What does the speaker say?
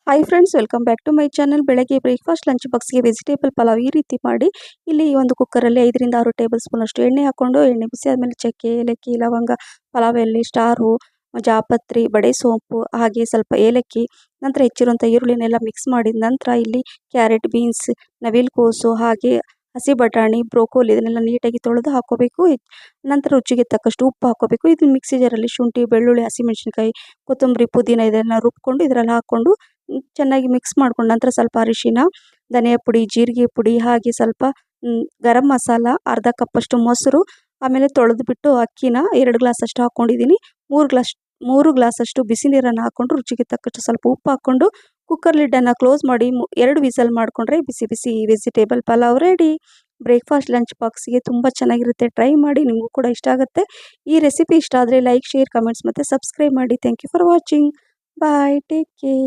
Hi friends, welcome back to my channel. ಬೆಳಗ್ಗೆ breakfast lunch ಬಾಕ್ಸ್ಗೆ vegetable pulao ಈ ರೀತಿ ಮಾಡಿ, ಇಲ್ಲಿ ಒಂದು ಕುಕ್ಕರಲ್ಲಿ 5ರಿಂದ 6 ಟೇಬಲ್ ಸ್ಪೂನ್ ಅಷ್ಟು ಎಣ್ಣೆ ಹಾಕ್ಕೊಂಡು, ಎಣ್ಣೆ ಬಿಸಿ ಆದಮೇಲೆ ಚಕ್ಕೆ, ಏಲಕ್ಕಿ, ಲವಂಗ, ಪಲಾವ್ ಎಲೆ, ಸ್ಟಾರು, ಜಾಪತ್ರಿ, ಬಡೆ ಸೋಂಪು, ಹಾಗೆ ಸ್ವಲ್ಪ ಏಲಕ್ಕಿ, ನಂತರ ಹೆಚ್ಚಿರುವಂಥ ಈರುಳ್ಳಿನೆಲ್ಲ ಮಿಕ್ಸ್ ಮಾಡಿದ ನಂತರ ಇಲ್ಲಿ ಕ್ಯಾರೆಟ್, ಬೀನ್ಸ್, ನವಿಲುಕೋಸು, ಹಾಗೆ ಹಸಿ ಬಟಾಣಿ, ಬ್ರೋಕೋಲಿ ಇದನ್ನೆಲ್ಲ ನೀಟಾಗಿ ತೊಳೆದು ಹಾಕ್ಕೋಬೇಕು. ನಂತರ ರುಚಿಗೆ ತಕ್ಕಷ್ಟು ಉಪ್ಪು ಹಾಕ್ಕೋಬೇಕು. ಇದನ್ನ ಮಿಕ್ಸಿ ಜಾರಲ್ಲಿ ಶುಂಠಿ, ಬೆಳ್ಳುಳ್ಳಿ, ಹಸಿಮೆಣಸಿನ್ಕಾಯಿ, ಕೊತ್ತಂಬರಿ, ಪುದೀನ ಇದೆಲ್ಲ ರುಬ್ಕೊಂಡು ಇದರಲ್ಲಿ ಹಾಕ್ಕೊಂಡು ಚೆನ್ನಾಗಿ ಮಿಕ್ಸ್ ಮಾಡ್ಕೊಂಡು ನಂತರ ಸ್ವಲ್ಪ ಅರಿಶಿನ, ಧನಿಯಾ ಪುಡಿ, ಜೀರಿಗೆ ಪುಡಿ, ಹಾಗೆ ಸ್ವಲ್ಪ ಗರಂ ಮಸಾಲ, ಅರ್ಧ ಕಪ್ಪಷ್ಟು ಮೊಸರು, ಆಮೇಲೆ ತೊಳೆದ್ಬಿಟ್ಟು ಅಕ್ಕಿನ 2 ಗ್ಲಾಸ್ ಅಷ್ಟು ಹಾಕ್ಕೊಂಡಿದ್ದೀನಿ. 3 ಗ್ಲಾಸಷ್ಟು ಬಿಸಿ ನೀರನ್ನು ಹಾಕ್ಕೊಂಡು ರುಚಿಗೆ ತಕ್ಕಷ್ಟು ಸ್ವಲ್ಪ ಉಪ್ಪು ಹಾಕ್ಕೊಂಡು ಕುಕ್ಕರ್ ಲಿಡ್ಡನ್ನು ಕ್ಲೋಸ್ ಮಾಡಿ 2 ವಿಸಲ್ ಮಾಡಿಕೊಂಡ್ರೆ ಬಿಸಿ ಬಿಸಿ vegetable pulao ready. Breakfast lunch ಬಾಕ್ಸಿಗೆ ತುಂಬ ಚೆನ್ನಾಗಿರುತ್ತೆ. ಟ್ರೈ ಮಾಡಿ, ನಿಮಗೂ ಕೂಡ ಇಷ್ಟ ಆಗುತ್ತೆ. ಈ ರೆಸಿಪಿ ಇಷ್ಟ ಆದರೆ ಲೈಕ್, ಶೇರ್, ಕಮೆಂಟ್ಸ್ ಮತ್ತು ಸಬ್ಸ್ಕ್ರೈಬ್ ಮಾಡಿ. Thank you for watching. Bye, take care.